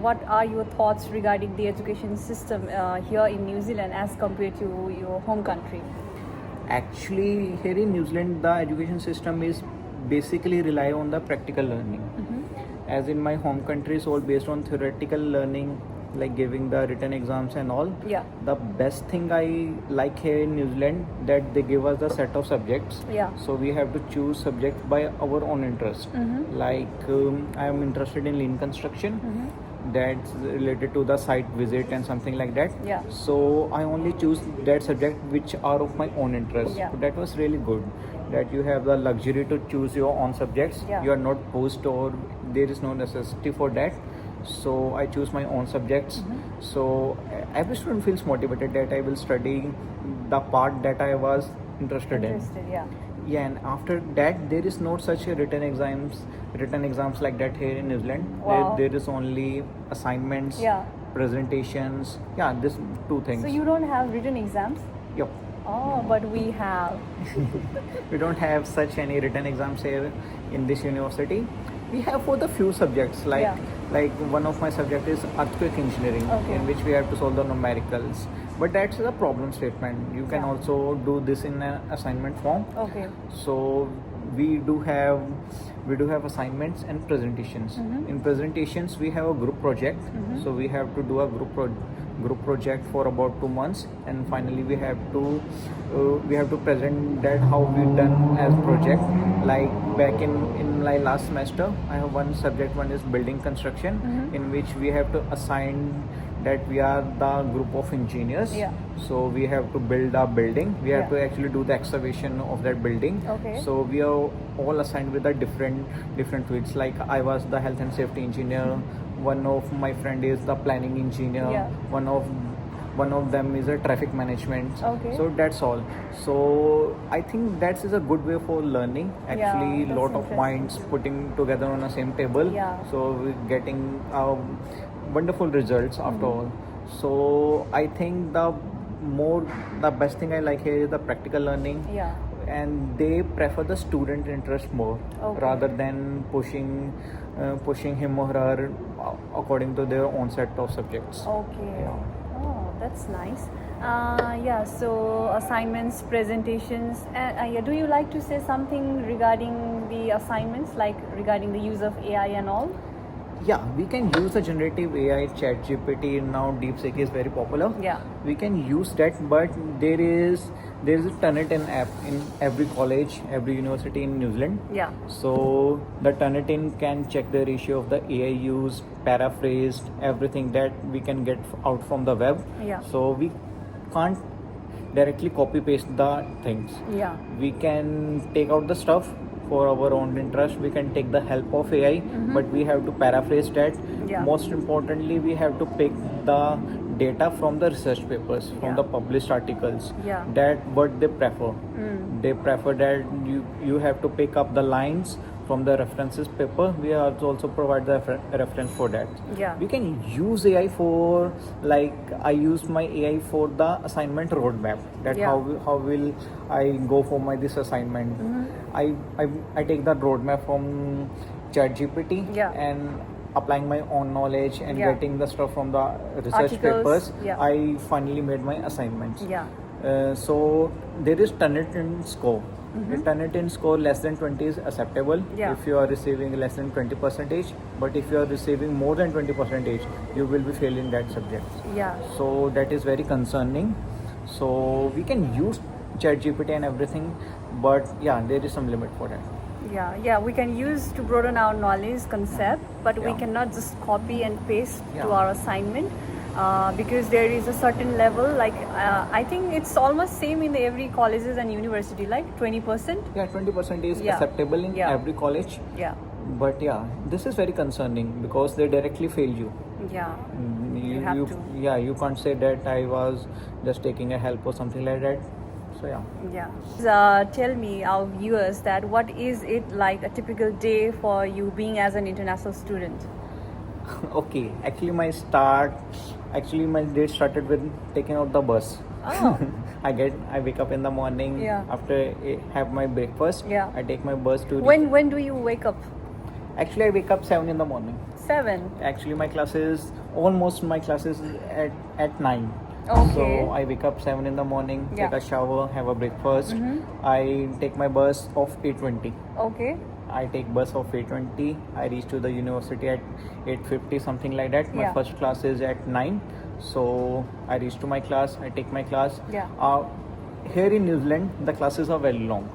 what are your thoughts regarding the education system here in New Zealand as compared to your home country? Actually, here in New Zealand, the education system is basically rely on the practical learning. As in my home country, it's all based on theoretical learning, like giving the written exams and all. Yeah. The best thing I like here in New Zealand that they give us the set of subjects. Yeah. So we have to choose subjects by our own interest. Like I am interested in lean construction. That's related to the site visit and something like that. Yeah. So I only choose that subject which are of my own interest. Yeah. So that was really good. That you have the luxury to choose your own subjects. Yeah. You are not forced or there is no necessity for that. So I choose my own subjects. So every student feels motivated that I will study the part that I was interested in. Yeah. Yeah, and after that there is no such a written exams like that here in New Zealand. Wow. There is only assignments, Yeah. presentations. Yeah, this two things. So you don't have written exams? Yep. Oh, but we have. We don't have such any written exams here in this university. We have for the few subjects like one of my subject is earthquake engineering, Okay. in which we have to solve the numericals. But that's a problem statement. You can Yeah. also do this in an assignment form. Okay. So we do have assignments and presentations. In presentations we have a group project. So we have to do a group project for about 2 months, and finally we have to present that how we done as project. Like back in my last semester, I have one subject, one is building construction, in which we have to assign that we are the group of engineers. Yeah. So we have to build a building. We have to actually do the excavation of that building. Okay. So we are all assigned with a different fields. Like I was the health and safety engineer. One of my friend is the planning engineer. Yeah. One of them is a traffic management. Okay. So that's all. So I think that is a good way for learning. Actually, that's lot of interesting. minds putting together on the same table. Yeah. So we're getting wonderful results after all. So I think the best thing I like here is the practical learning. Yeah. And they prefer the student interest more, Okay. rather than pushing him or her according to their own set of subjects. Okay. Yeah. Oh, that's nice. Yeah, so assignments, presentations. Do you like to say something regarding the assignments, like regarding the use of AI and all? Yeah, we can use the generative AI, ChatGPT. Now DeepSeek is very popular. Yeah. We can use that, but there is a Turnitin app in every college, every university in New Zealand. Yeah. So the Turnitin can check the ratio of the AI used, paraphrased, everything that we can get out from the web. Yeah. So we can't directly copy paste the things. Yeah. We can take out the stuff for our own interest. We can take the help of AI, but we have to paraphrase that. Yeah. Most importantly, we have to pick the data from the research papers, from Yeah. the published articles. Yeah. That what they prefer. They prefer that you have to pick up the lines from the references paper. We have to also provide the reference for that. Yeah. We can use AI for, like I use my AI for the assignment roadmap. That Yeah. how will I go for this assignment. I take the roadmap from ChatGPT. Yeah. And applying my own knowledge and Yeah. getting the stuff from the research Articles, papers. yeah. I finally made my assignments. Yeah. So there is Turnitin score. The Turnitin score less than 20 is acceptable. Yeah. If you are receiving less than 20%, but if you are receiving more than 20%, you will be failing that subject. Yeah. So that is very concerning. So we can use ChatGPT and everything, but yeah, there is some limit for that. Yeah, we can use to broaden our knowledge concept, but we Yeah. cannot just copy and paste to Yeah. our assignment because there is a certain level. Like I think it's almost same in every colleges and university, like 20%. Yeah, 20% is Yeah. acceptable in Yeah. every college. Yeah, But yeah, this is very concerning because they directly fail you. yeah, You, have to. Yeah, you can't say that I was just taking a help or something like that. So yeah. yeah. Tell me, our viewers, that what is it like a typical day for you being as an international student? Okay, actually my day started with taking out the bus. Oh. I wake up in the morning. Yeah. After I have my breakfast. Yeah. I take my bus to. When do you wake up? Actually, I wake up 7 in the morning. 7. Actually, my class is at 9. Okay. So I wake up 7 in the morning, Yeah. take a shower, have a breakfast. I take my bus of 8:20. Okay. I take bus of 8:20. I reach to the university at 8:50, something like that. My Yeah. first class is at 9. So I reach to my class. I take my class. Yeah. Here in New Zealand, the classes are very long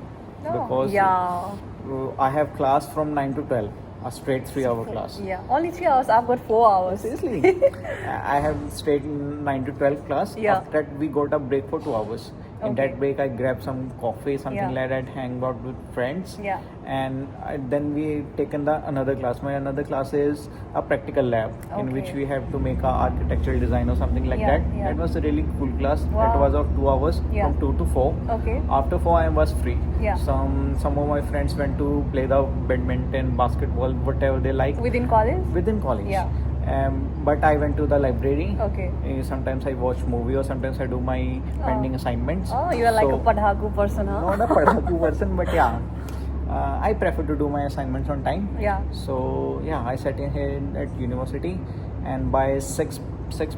because Yeah. I have class from 9 to 12, a straight 3-hour class. Yeah. Only 3 hours. I've got 4 hours. Seriously, I have straight 9 to 12 class. Yeah. After that, we got a break for 2 hours. In Okay. that break, I grab some coffee, something Yeah. like that, hang out with friends. Yeah. And then we taken the another class. My another class is a practical lab in which Okay. we have to make a architectural design or something like Yeah, that. yeah. That was a really cool class. Wow. That was of 2 hours Yeah. from 2 to 4. Okay. After 4, I was free. Yeah. Some of my friends went to play the badminton, basketball, whatever they like Within college? within college. Yeah. But I went to the library. Okay. Sometimes I watch movie or sometimes I do my pending assignments. Oh, you are like a So, padhaku person, huh? not a padaku person, but yeah, I prefer to do my assignments on time. Yeah. So yeah, I sat in here at university, and by 6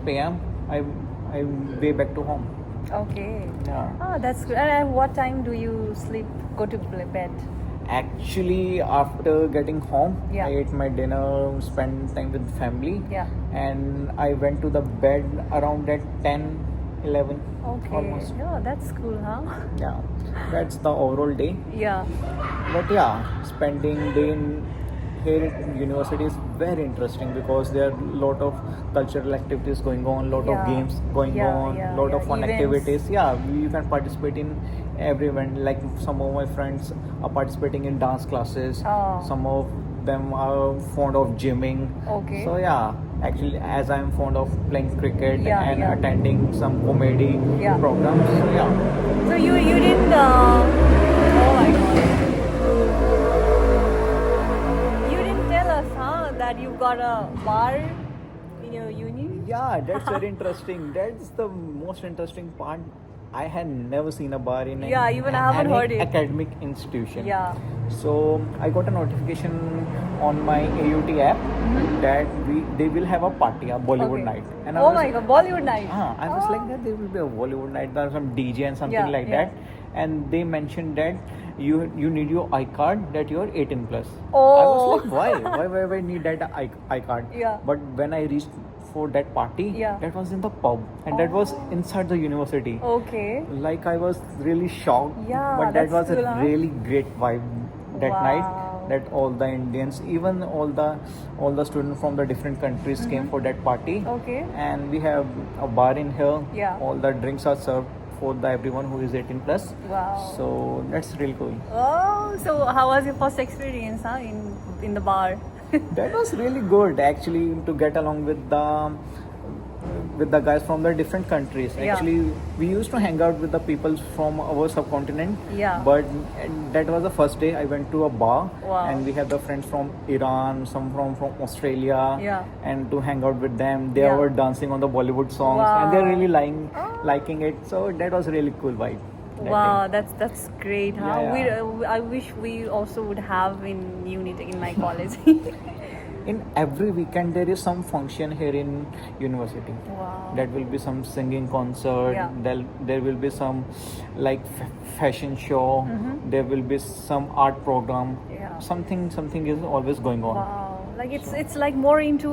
p.m. I'm way back to home. Okay. Yeah. Ah, that's good. And at what time do you sleep? Go to bed? Actually, after getting home, Yeah. I ate my dinner, spent time with family, Yeah. and I went to the bed around at 10, 11. Okay. Almost. Yeah, that's cool, huh? Yeah, that's the overall day. Yeah. But yeah, spending day in here at university is very interesting because there are a lot of cultural activities going on, lot Yeah. of games going Yeah, on, yeah, lot of yeah. fun Events. activities. Yeah, you can participate in every event. Like some of my friends are participating in dance classes. Oh. Some of them are fond of gymming. Okay. So yeah, actually, as I'm fond of playing cricket Yeah, and yeah. attending some comedy Yeah. programs. So yeah. So you didn't. Oh my god. You didn't tell us, huh, that you got a bar in your uni? Yeah, that's very interesting. That's the most interesting part. I had never seen a bar in Yeah, even I haven't any heard it. academic institution. Yeah. So I got a notification on my AUT app that they will have a party, a Bollywood Mm-hmm. Okay. night. And I Oh was my god, Bollywood night. I was like that there will be a Bollywood night, there's some DJ and something Yeah, like yeah. that. And they mentioned that you need your iCard that you're 18 plus. I Oh. was like, why? Why I need that iCard? Yeah. But when I reached for that party, Yeah. that was in the pub and that was inside the university. Okay. Like I was really shocked. Yeah, but that that's was cool, a huh? really great vibe that Wow. night. That all the Indians, even all the students from the different countries came for that party. Okay. And we have a bar in here. Yeah. All the drinks are served for everyone who is 18 plus. Wow. So that's really cool. Oh, so how was your first experience, huh, in the bar? That was really good actually to get along with the guys from the different countries. Yeah. Actually, we used to hang out with the people from our subcontinent. Yeah. But that was the first day I went to a bar. Wow. And we had the friends from Iran, some from Australia. Yeah. And to hang out with them, they Yeah. were dancing on the Bollywood songs, Wow. and they're really Oh. liking it. So that was a really cool vibe. that Wow, day. that's great, huh? Yeah, I wish we also would have in unit in my college. In every weekend there is some function here in university. Wow. That will be some singing concert. Yeah. There will be some like fashion show. There will be some art program. Yeah. Something is always going on. Wow, like it's like more into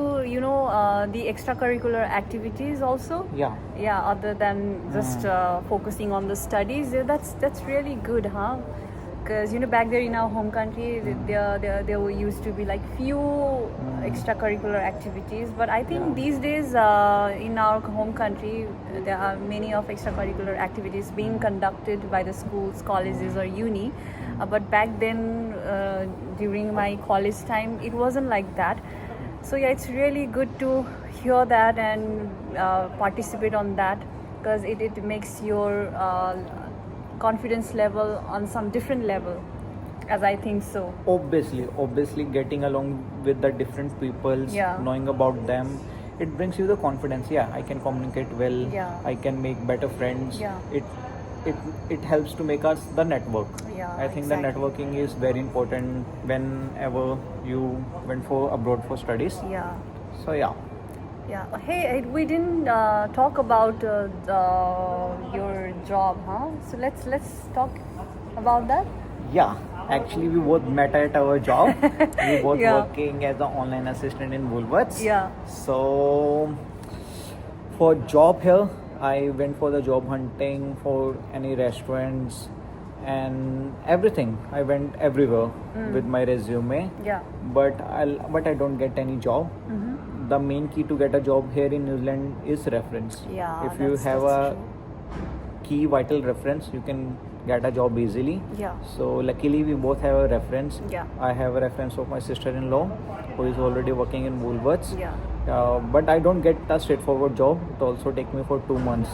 the extracurricular activities also. Yeah. Yeah, other than just focusing on the studies. Yeah, that's really good, huh? Because back there in our home country, there were used to be like few extracurricular activities, but I think these days in our home country there are many of extracurricular activities being conducted by the schools, colleges, or uni. But back then, during my college time, it wasn't like that. So yeah, it's really good to hear that and participate on that, because it makes your confidence level on some different level, as I think so. Obviously getting along with the different peoples, Yeah. knowing about them, it brings you the confidence. Yeah, I can communicate well. Yeah. I can make better friends. Yeah. it helps to make us the network. Yeah, I think exactly. the networking is very important whenever you went for abroad for studies. Yeah. So yeah. Yeah. Hey, we didn't talk about your job, huh? So let's talk about that. Yeah, actually we both met at our job. We both Yeah. working as an online assistant in Woolworths. Yeah. So for job here, I went for the job hunting for any restaurants and everything. I went everywhere with my resume. Yeah. But I don't get any job. The main key to get a job here in New Zealand is reference. Yeah, If you have that's a key vital reference, you can get a job easily. Yeah. So luckily we both have a reference. Yeah. I have a reference of my sister-in-law who is already working in Woolworths. Yeah. But I don't get a straightforward job. It also take me for 2 months,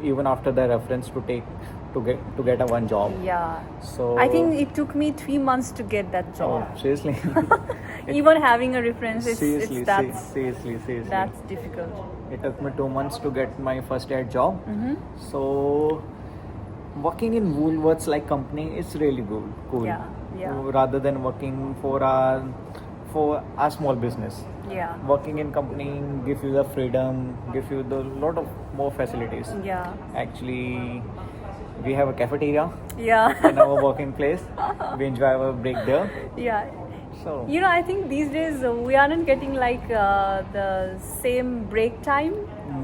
even after the reference to get a one job. Yeah. So I think it took me 3 months to get that job. Oh, seriously. Even having a reference, seriously, seriously, seriously. that's difficult. It took me 2 months to get my first aid job. So working in Woolworths like company is really cool. Yeah, yeah. Rather than working for a small business. Yeah. Working in company give you the freedom, give you the lot of more facilities. Yeah. Actually, we have a cafeteria Yeah. in our working place. We enjoy our break there. Yeah. So You know, I think these days we aren't getting like the same break time.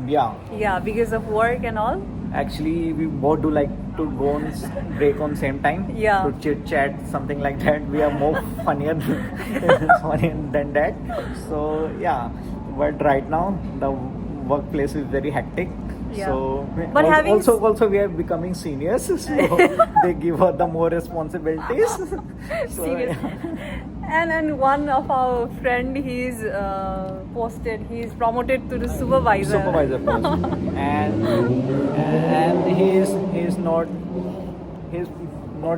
yeah. Yeah, because of work and all. Actually, we both do like to go on break on same time. Yeah. To chit chat, something like that. We are more funnier than that. So yeah, but right now the workplace is very hectic. Yeah. So But having also we are becoming seniors, so they give us the more responsibilities. So, Serious. And one of our friend, he's promoted to the supervisor. supervisor post, and he's not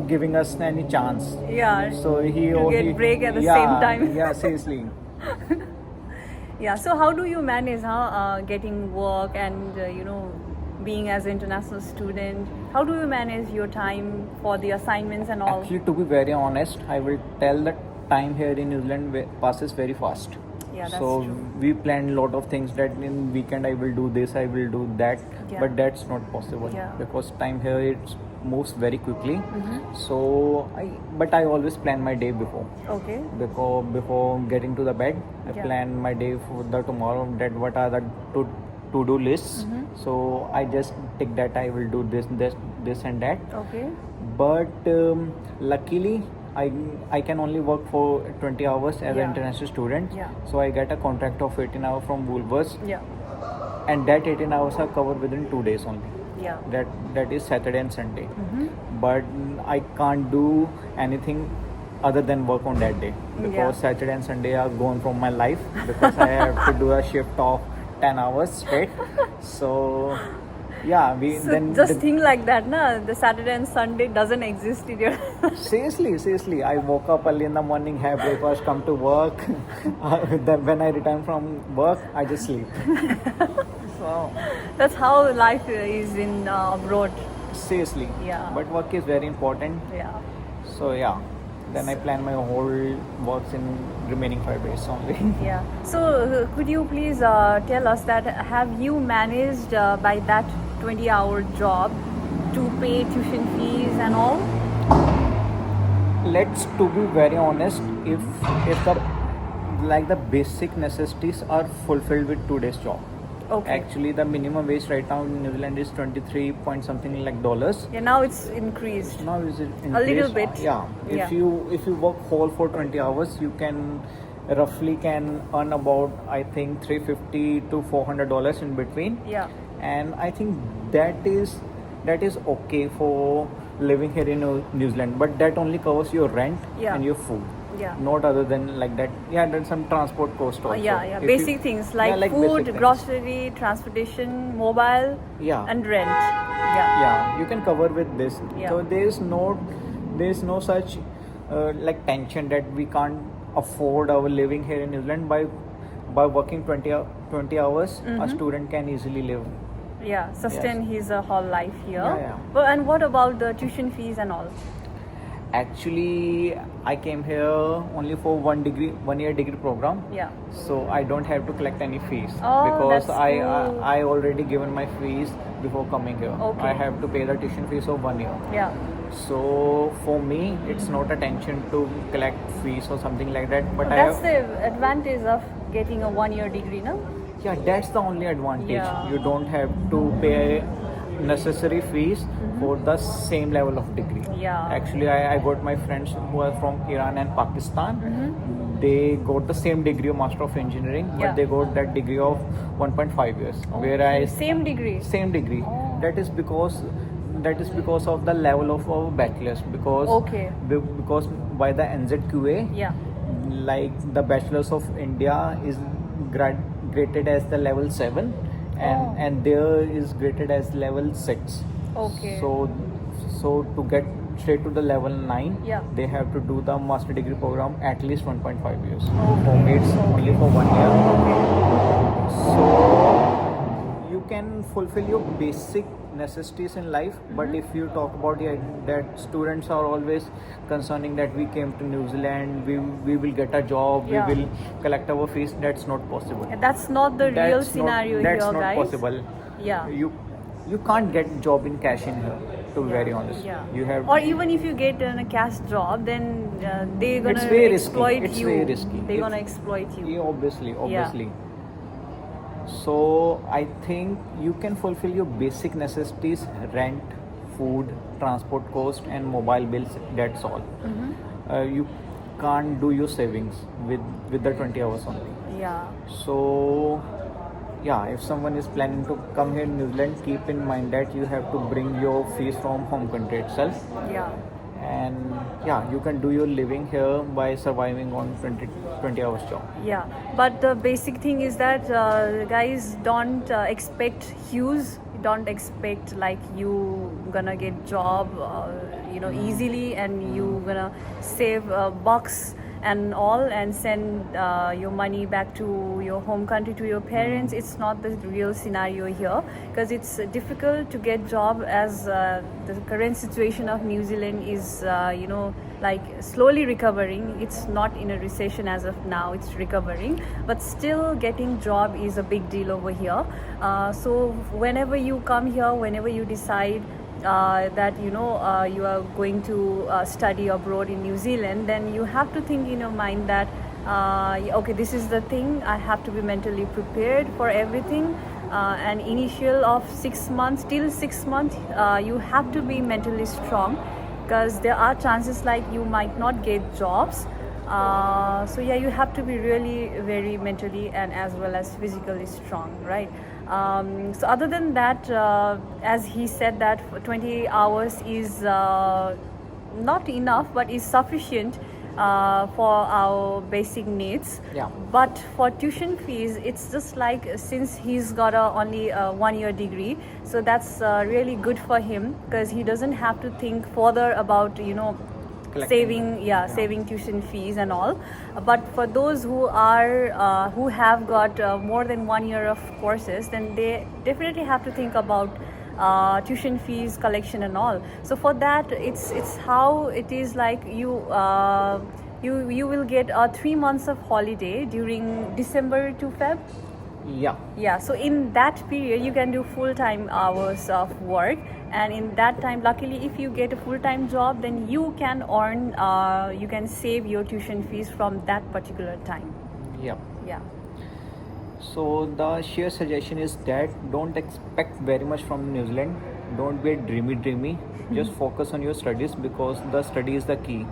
giving us any chance. Yeah. So he To get break at the same time. Yeah, seriously. Yeah. So how do you manage getting work and being as an international student? How do you manage your time for the assignments and all? Actually, to be very honest, I will tell that time here in New Zealand passes very fast. Yeah, that's so true. we plan a lot of things that in weekend I will do this, I will do that, Yeah. but that's not possible Yeah. because time here it moves very quickly. So I always plan my day before. Okay. Before getting to the bed, I Yeah. plan my day for the tomorrow. That what are the to-do lists. So I just take that I will do this and that. Okay. But luckily I can only work for 20 hours as Yeah. an international student. Yeah. So I get a contract of 18 hours from Woolworths, Yeah. and that 18 hours are covered within 2 days only. Yeah. That is Saturday and Sunday. But I can't do anything other than work on that day because Yeah. Saturday and Sunday are gone from my life because I have to do a shift of 10 hours straight. So yeah, So just think like that, na? The Saturday and Sunday doesn't exist in your. Seriously, I woke up early in the morning, have breakfast, come to work. Then when I return from work, I just sleep. So That's how life is in abroad. seriously, Yeah. but work is very important. Yeah. So yeah, then I plan my whole works in remaining 5 days only. Yeah. So could you please tell us that have you managed by that 20-hour job to pay tuition fees and all? Let's to be very honest, if the basic necessities are fulfilled with today's job. Okay. Actually, the minimum wage right now in New Zealand is 23 point something like dollars. Yeah, now it's increased. Now is it A little increased? bit. Yeah. Yeah. If you work whole for 20 hours, you can roughly earn about I think $350 to $400 in between. Yeah. And I think that is okay for living here in New Zealand, but that only covers your rent Yeah. and your food. Yeah. Not other than like that. Yeah, there's some transport cost also. Yeah. If Basic you- things yeah, like basic food, things. grocery, transportation, mobile, Yeah. and rent. Yeah. Yeah, you can cover with this. Yeah. So there is no such like tension that we can't afford our living here in New Zealand by working 20 hours. A student can easily live Yeah, sustain his whole life here. Yeah. Well, and what about the tuition fees and all? Actually, I came here only for 1 year degree program. Yeah. So I don't have to collect any fees Oh, because that's I cool. I already given my fees before coming here. Okay. I have to pay the tuition fees of 1 year. Yeah. So for me, it's not a tension to collect fees or something like that. But That's the advantage of getting a 1 year degree, no? yeah, that's the only advantage. Yeah. You don't have to pay necessary fees for the same level of degree. Yeah. Actually, I got my friends who are from Iran and Pakistan. They got the same degree of Master of Engineering, but Yeah. they got that degree of 1.5 years. Oh, Whereas same degree. same degree. Oh. That is because of the level of our bachelor's. Because Okay. because by the NZQA, Yeah. like the bachelor's of India is graded as the level 7 and there is graded as level 6. Okay. So to get straight to the level 9, Yeah. they have to do the master degree program at least 1.5 years. Okay. For me it's only for 1 year. Okay. So you can fulfill your basic necessities in life, but if you talk about that students are always concerning that we came to New Zealand, we will get a job, Yeah. we will collect our fees. That's not possible. That's not the real That's scenario that's here, not guys. possible. Yeah. You can't get job in cash in here, to be very honest. Yeah. You have Or even if you get a cash job, then they're gonna It's very risky. exploit It's you. very risky. They're It's- gonna exploit you. Yeah, obviously. So I think you can fulfill your basic necessities: rent, food, transport cost, and mobile bills. That's all. You can't do your savings with the 20 hours only. Yeah. So yeah, if someone is planning to come here in New Zealand, keep in mind that you have to bring your fees from home country itself. Yeah. And yeah, you can do your living here by surviving on 20 hours job. Yeah, but the basic thing is that guys, don't expect huge. Don't expect like you gonna get job, easily, and you gonna save bucks and all and send your money back to your home country to your parents. It's not the real scenario here, because it's difficult to get job as the current situation of New Zealand is like slowly recovering. It's not in a recession as of now, it's recovering, but still getting job is a big deal over here. So whenever you come here, whenever you decide that you are going to study abroad in New Zealand, then you have to think in your mind that okay, this is the thing, I have to be mentally prepared for everything. An initial of 6 months till 6 months, you have to be mentally strong, because there are chances like you might not get jobs. So yeah, you have to be really very mentally and as well as physically strong, right? So other than that, as he said that 20 hours is not enough, but is sufficient for our basic needs. Yeah. But for tuition fees, it's just like, since he's got only a 1 year degree, so that's really good for him, because he doesn't have to think further about Collecting. saving tuition fees and all. But for those who have got more than 1 year of courses, then they definitely have to think about tuition fees collection and all. So for that, it's how it is like you will get 3 months of holiday during December to Feb. Yeah, so in that period you can do full-time hours of work, and in that time, luckily, if you get a full-time job, then you can earn you can save your tuition fees from that particular time. Yeah. So the sheer suggestion is that don't expect very much from New Zealand. Don't be dreamy. Just focus on your studies, because the study is the key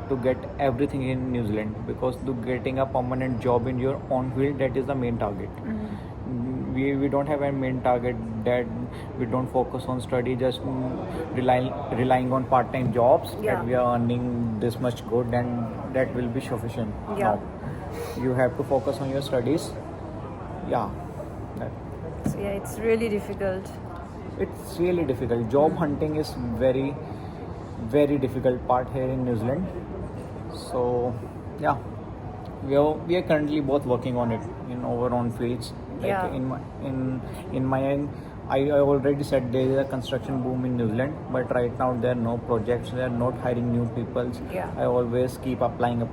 to get everything in New Zealand. Because to getting a permanent job in your own field, that is the main target. We don't have a main target, that we don't focus on study, just relying on part-time jobs that we are earning this much good, and that will be sufficient. No, you have to focus on your studies. So it's really difficult. It's really difficult. Job hunting is very, very difficult part here in New Zealand. So yeah, we are currently both working on it in our own fields. Like in my I already said there is a construction boom in New Zealand, but right now there are no projects. They are not hiring new people. Yeah. I always keep applying,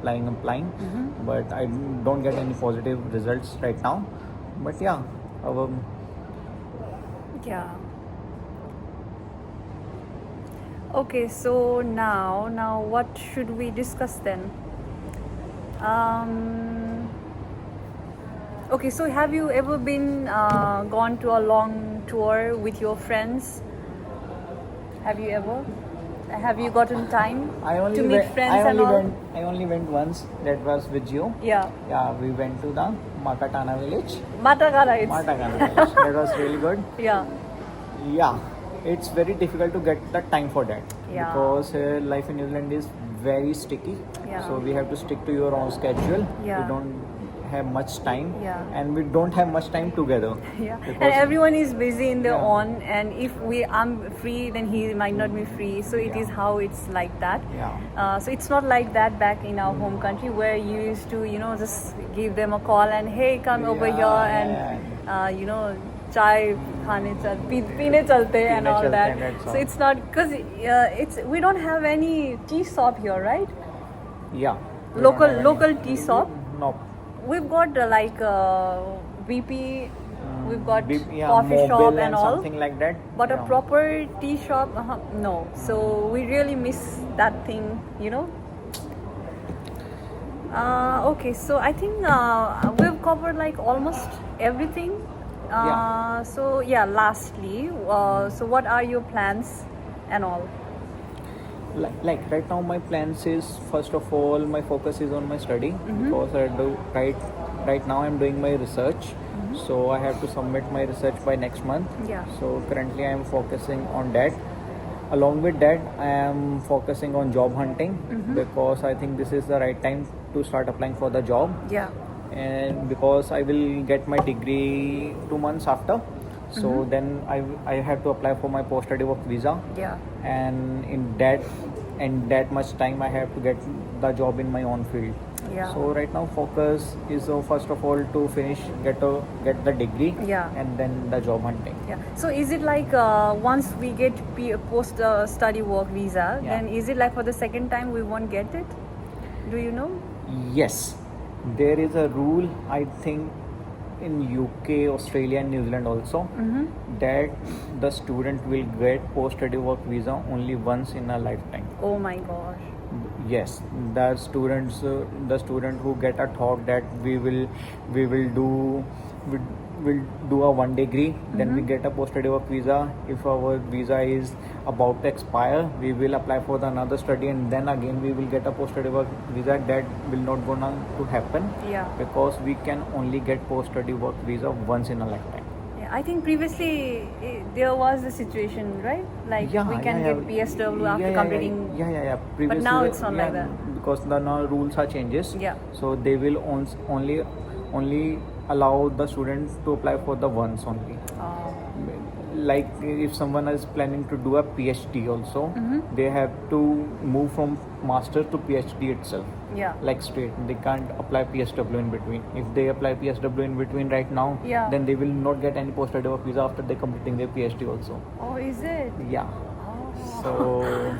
but I don't get any positive results right now. But yeah, Yeah. Okay, so now what should we discuss then? Okay, so have you ever been gone to a long tour with your friends? Have you ever? Have you gotten time to meet friends and all? I only went once. That was with you. Yeah. Yeah, we went to the Makatana village. Matakara, it's Matakana village. That was really good. yeah. Yeah, it's very difficult to get the time for that. Yeah. Because life in New Zealand is very sticky. Yeah. So we have to stick to your own schedule. Yeah. We don't have much time. Yeah. And we don't have much time together. Yeah, Because- and everyone is busy in their Yeah. own, and if I'm free, then he might not be free. So it Yeah. is how it's like that. Yeah. So it's not like that back in our home country where you used to, just give them a call and hey, come over Yeah, here and chai peene chalte and all chalte, that. that's So all. it's not because we don't have any tea shop here, right? Yeah. We don't have any- Local tea shop. No. We've got BP, we've got Yeah, coffee mobile shop and all, something like that. but Yeah. a proper tea shop, no. So we really miss that thing. Okay, so I think we've covered like almost everything. Yeah. So yeah, lastly, so what are your plans and all? Like right now my plans is, first of all, my focus is on my study, because I do right now I'm doing my research, so I have to submit my research by next month. Yeah. So currently I am focusing on that. Along with that, I am focusing on job hunting, because I think this is the right time to start applying for the job. Yeah. And because I will get my degree 2 months after, so then I have to apply for my post-study work visa. Yeah. And in that much time I have to get the job in my own field. Yeah. So right now focus is first of all to get the degree. Yeah. And then the job hunting. Yeah. So is it like once we get post study work visa, Yeah. then is it like for the second time we won't get it? Do you know? Yes, there is a rule, I think in UK, Australia and New Zealand also, that the student will get post-study work visa only once in a lifetime. Oh my gosh. Yes, the student who get a thought that we will do a 1 degree, then we get a post-study work visa. If our visa is about to expire, we will apply for another study, and then again we will get a post-study work visa. That will not gonna to happen. Yeah. Because we can only get post-study work visa once in a lifetime. Yeah, I think previously there was a situation, right? Like we can get PSW after completing. Yeah. But now it's not like that. Because the now rules are changes. Yeah. So they will only allow the students to apply for the once only. Like if someone is planning to do a PhD also, they have to move from master to PhD itself. Yeah. Like straight, they can't apply PSW in between. If they apply PSW in between right now, Yeah. then they will not get any post-study work visa after they completing their PhD also. Oh, is it? Yeah. Oh.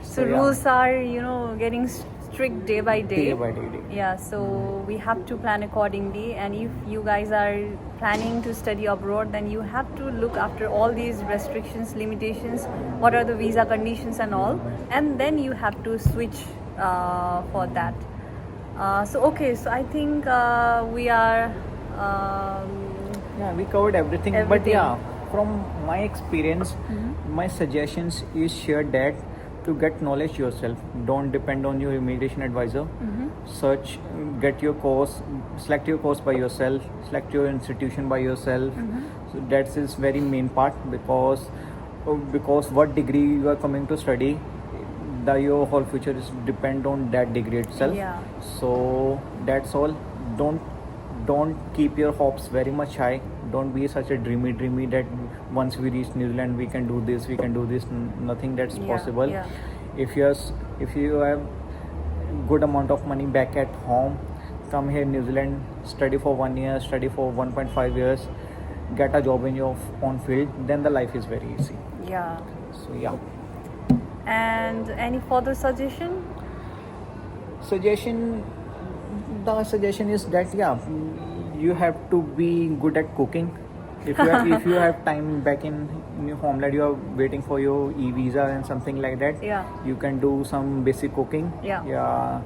So yeah. rules are, getting strict day by day. Day by day. Yeah, so we have to plan accordingly, and if you guys are planning to study abroad, then you have to look after all these restrictions, limitations, what are the visa conditions and all, and then you have to switch for that. So I think we are Yeah, we covered everything. But Everything. yeah, from my experience, my suggestions is share that to get knowledge yourself. Don't depend on your immigration advisor. Search, get your course, select your course by yourself, select your institution by yourself. So that is very main part, because what degree you are coming to study, your whole future is depend on that degree itself. Yeah. So that's all. Don't keep your hopes very much high. Don't be such a dreamy that once we reach New Zealand we can do this. Nothing that's Yeah, possible. yeah. If you have good amount of money back at home, come here New Zealand, study for 1 year, study for 1.5 years, get a job in your own field, then the life is very easy. Yeah. So yeah. And any further suggestion? The suggestion is that you have to be good at cooking. If you have time back in your homeland, you are waiting for your e-visa and something like that. Yeah. You can do some basic cooking. Yeah.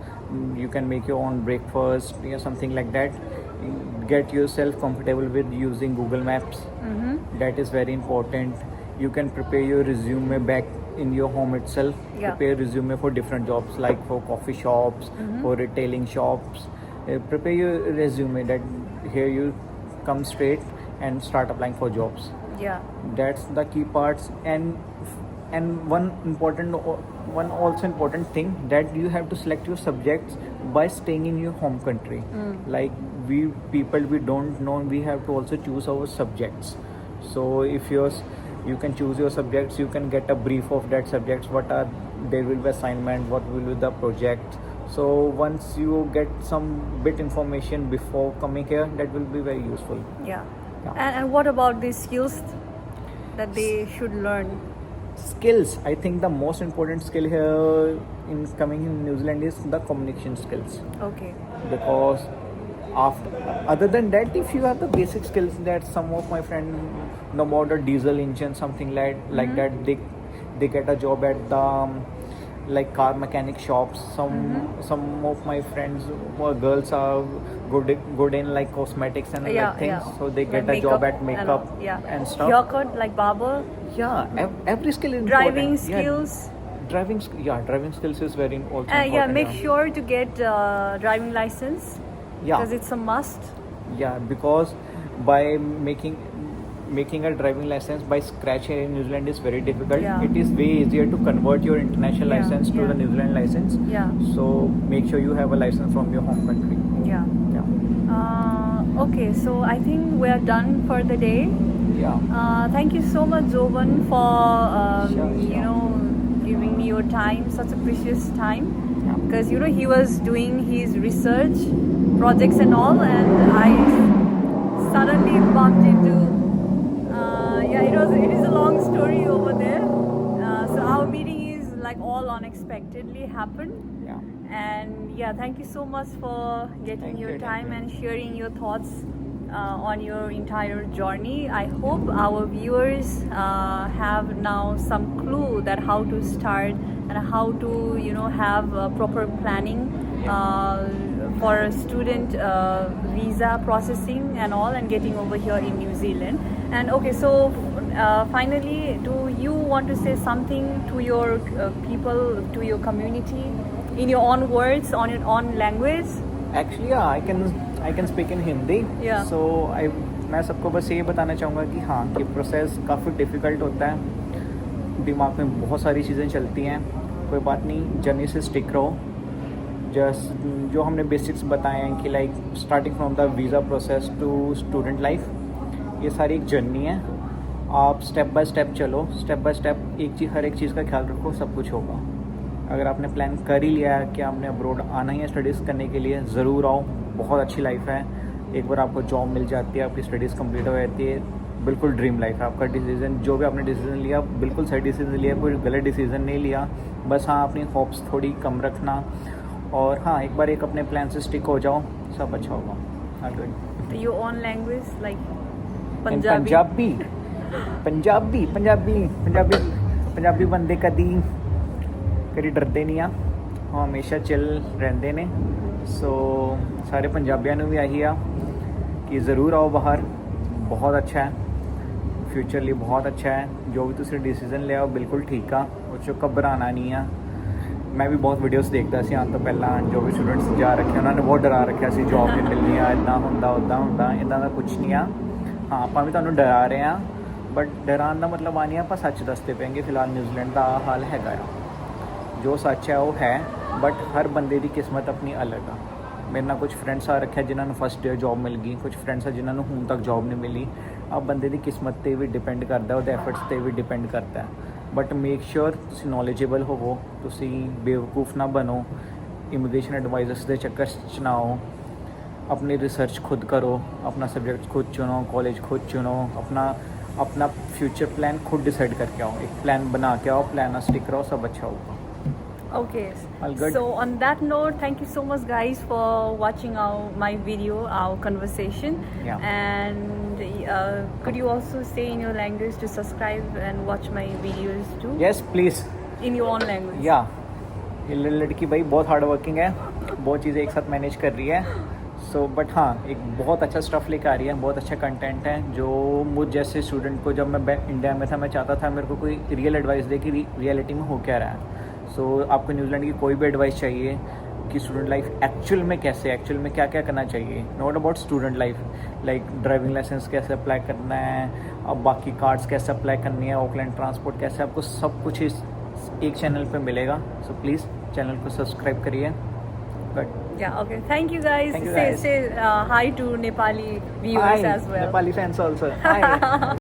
You can make your own breakfast, something like that. Get yourself comfortable with using Google Maps. That is very important. You can prepare your resume back in your home itself. Prepare resume for different jobs, like for coffee shops, for retailing shops. Prepare your resume that here you come straight and start applying for jobs. Yeah. That's the key parts. And one also important thing, that you have to select your subjects by staying in your home country. Like we don't know, we have to also choose our subjects. So if you can choose your subjects, you can get a brief of that subjects, there will be assignment, what will be the project. So once you get some bit information before coming here, that will be very useful. Yeah. And what about the skills that they should learn? Skills, I think the most important skill here in coming in New Zealand is the communication skills. Okay. Because other than that, if you have the basic skills that some of my friends know about a diesel engine, something like that, they get a job at the like car mechanic shops. Some of my friends or girls are good in like cosmetics and like things, so they get like a job at makeup makeup and stuff. Haircut, like barber. Every skill is driving important. skills. Driving skills is very also important. Make sure to get driving license. Because it's a must. Because by making a driving license by scratch here in New Zealand is very difficult. It is way easier to convert your international license to the New Zealand license. So make sure you have a license from your home country. Okay, so I think we are done for the day. Thank you so much, Jovan, for giving me your time, such a precious time. Because he was doing his research projects and all, and I suddenly bumped into it is a long story over there. So our meeting is like all unexpectedly happened. And thank you so much for getting your time and sharing your thoughts on your entire journey. I hope our viewers have now some clue that how to start and how to have proper planning for a student visa processing and all, and getting over here in New Zealand. And okay, so finally, do you want to say something to your people, to your community, in your own words, on your own language? Actually, I can speak in Hindi. So मैं सबको बस ये बताना चाहूँगा कि कि process काफ़ी difficult होता है, दिमाग में बहुत सारी चीज़ें चलती हैं. कोई बात नहीं, जर्नी से स्टिक रहो. जस्ट जो हमने बेसिक्स बताए हैं कि like starting from the visa process to student life, ये सारी एक जर्नी है. आप स्टेप बाय स्टेप चलो, स्टेप बाय स्टेप हर एक चीज़ का ख्याल रखो, सब कुछ होगा. अगर आपने प्लान कर ही लिया है कि आपने अब्रॉड आना ही है स्टडीज़ करने के लिए, ज़रूर आओ. बहुत अच्छी लाइफ है. एक बार आपको जॉब मिल जाती है, आपकी स्टडीज़ कंप्लीट हो जाती है, बिल्कुल ड्रीम लाइफ है. आपका डिसीज़न जो भी आपने डिसीज़न लिया, बिल्कुल सही डिसीज़न लिया, कोई गलत डिसीज़न नहीं लिया. बस अपनी होप्स थोड़ी कम रखना, और एक बार अपने प्लान से स्टिक हो जाओ, सब अच्छा होगा. Your own language, like Punjabi बंदे कदी डरते नहीं आ, हमेशा चिल रहंदे ने. सो सारे पंजाबियां नूं भी आही आ कि ज़रूर आओ बाहर. बहुत अच्छा है, फ्यूचर लिए बहुत अच्छा है. जो भी तुसीं डिसीजन लिया बिल्कुल ठीक आ, उस घबराना नहीं आ. मैं भी बहुत वीडियोस देखता सी आने तो पहला, जो भी स्टूडेंट्स जा रखे उन्होंने बहुत डरा रखा सी, जॉब नहीं मिलनी आ, इदा होंदा उदा होंदा. इदा का कुछ नहीं आ. आपां भी तुहानूं डरा रहे हैं, बट डरान का मतलब आ नहीं, आप सच दसते पेंगे. फिलहाल न्यूजीलैंड का हाल हैगा आ, जो सच है वो है, बट हर बंदे की किस्मत अपनी अलग आ. मेरे नाल कुछ फ्रेंड्स आ रखे जिन्होंने फस्ट ईयर जॉब मिल गई, कुछ फ्रेंड्स आ जिन्होंने हुण तक जॉब नहीं मिली. अब बंदे की किस्मत पर भी डिपेंड करता है, वो एफर्ट्स पर भी डिपेंड करता है. बट मेक श्योर तुसीं नॉलेजेबल होवो, तुसीं बेवकूफ़ ना बनो, इमीग्रेशन एडवाइजर्स के चक्कर च ना आओ. अपनी रिसर्च खुद करो, अपना सब्जेक्ट खुद चुनो, कॉलेज खुद चुनो, अपना फ्यूचर प्लान खुद डिसाइड करके आओ, एक प्लान बना के आओ, प्लान स्टिक रहो, सब अच्छा होगा. Okay. All good. So on that note, thank you so much, guys, for watching my video, our conversation. Yeah. And could you also say in your language to subscribe and watch my videos too? Yes, please. In your own language. Yeah. ये लड़की भाई बहुत hard working है, बहुत चीज़ें एक साथ manage कर रही है. सो बट हाँ, एक बहुत अच्छा स्टफ़ लेकर आ रही है, बहुत अच्छा कंटेंट है जो मुझ जैसे स्टूडेंट को, जब मैं इंडिया में था, मैं चाहता था मेरे को कोई रियल एडवाइस दे कि रियलिटी में हो क्या रहा है. सो आपको न्यूजीलैंड की कोई भी एडवाइस चाहिए कि स्टूडेंट लाइफ एक्चुअल में कैसे, एक्चुअल में क्या क्या करना चाहिए, not about student life, like driving licence कैसे अप्लाई करना है, अब बाकी कार्ड्स कैसे अप्लाई करनी है, ऑकलैंड ट्रांसपोर्ट कैसे, आपको सब कुछ इस एक चैनल पे मिलेगा. सो प्लीज़ चैनल को सब्सक्राइब करिए. But Yeah, okay. Thank you, guys. Thank you, guys. Say hi to Nepali viewers as well. Nepali fans also. Hi.